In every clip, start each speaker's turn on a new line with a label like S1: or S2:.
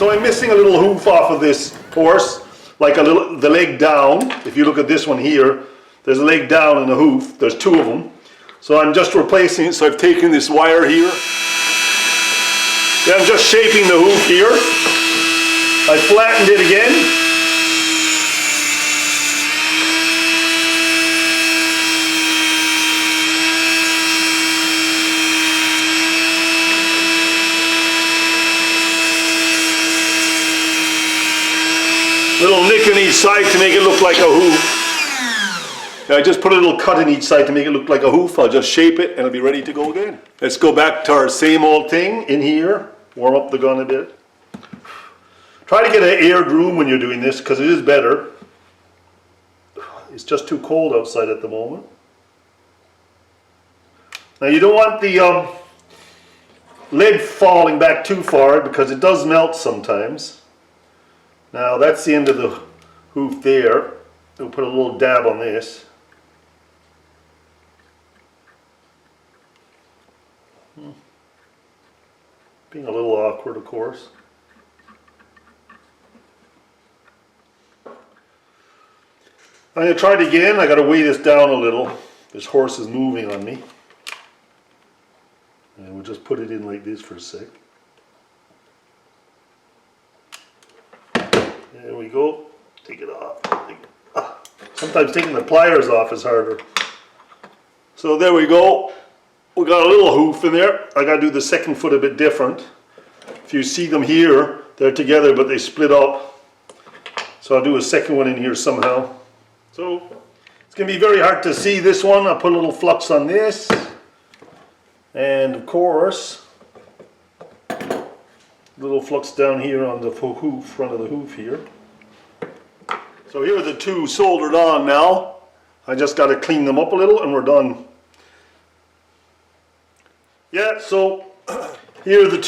S1: So I'm missing a little hoof off of this horse, like the leg down. If you look at this one here, there's a leg down and a hoof. There's two of them. So I'm just replacing it. So I've taken this wire here. Then I'm just shaping the hoof here. I flattened it again. Little nick in each side to make it look like a hoof. Now I just put a little cut in each side to make it look like a hoof. I'll just shape it and it'll be ready to go again. Let's go back to our same old thing in here. Warm up the gun a bit. Try to get an aired room when you're doing this because it is better. It's just too cold outside at the moment. Now you don't want the lead falling back too far because it does melt sometimes. Now that's the end of the hoof there. We'll put a little dab on this. Being a little awkward, of course. I'm going to try it again. I got to weigh this down a little. This horse is moving on me. And we'll just put it in like this for a sec. There we go. Take it off. Sometimes taking the pliers off is harder. So there we go. We got a little hoof in there. I got to do the second foot a bit different. If you see them here, they're together but they split up. So I'll do a second one in here somehow. So it's going to be very hard to see this one. I'll put a little flux on this. And of course, little flux down here on the hoof, front of the hoof here. So here are the two soldered on now. I just got to clean them up a little and we're done. Yeah, so here are the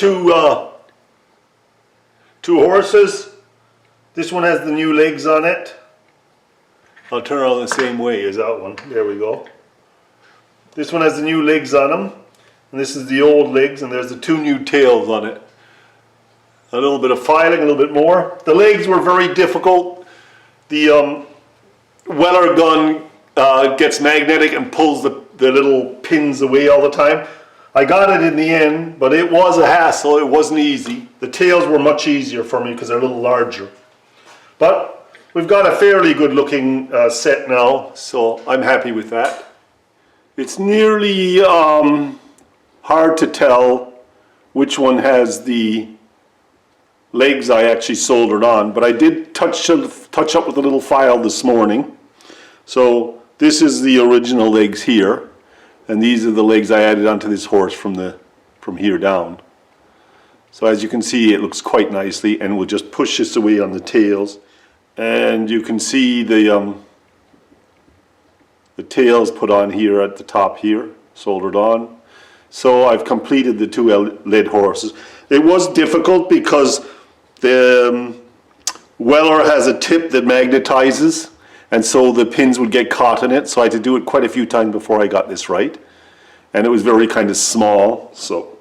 S1: two horses. This one has the new legs on it. I'll turn around the same way as that one. There we go. This one has the new legs on them. And this is the old legs and there's the two new tails on it. A little bit of filing, a little bit more. The legs were very difficult. The Weller gun gets magnetic and pulls the little pins away all the time. I got it in the end, but it was a hassle. It wasn't easy. The tails were much easier for me because they're a little larger. But we've got a fairly good looking set now, so I'm happy with that. It's nearly hard to tell which one has the legs I actually soldered on, but I did touch up with a little file this morning. So this is the original legs here, and these are the legs I added onto this horse from here down. So as you can see, it looks quite nicely, and we'll just push this away on the tails, and you can see the tails put on here at the top here, soldered on. So I've completed the two lead horses. It was difficult because the Weller has a tip that magnetizes, and so the pins would get caught in it. So I had to do it quite a few times before I got this right. And it was very kind of small, so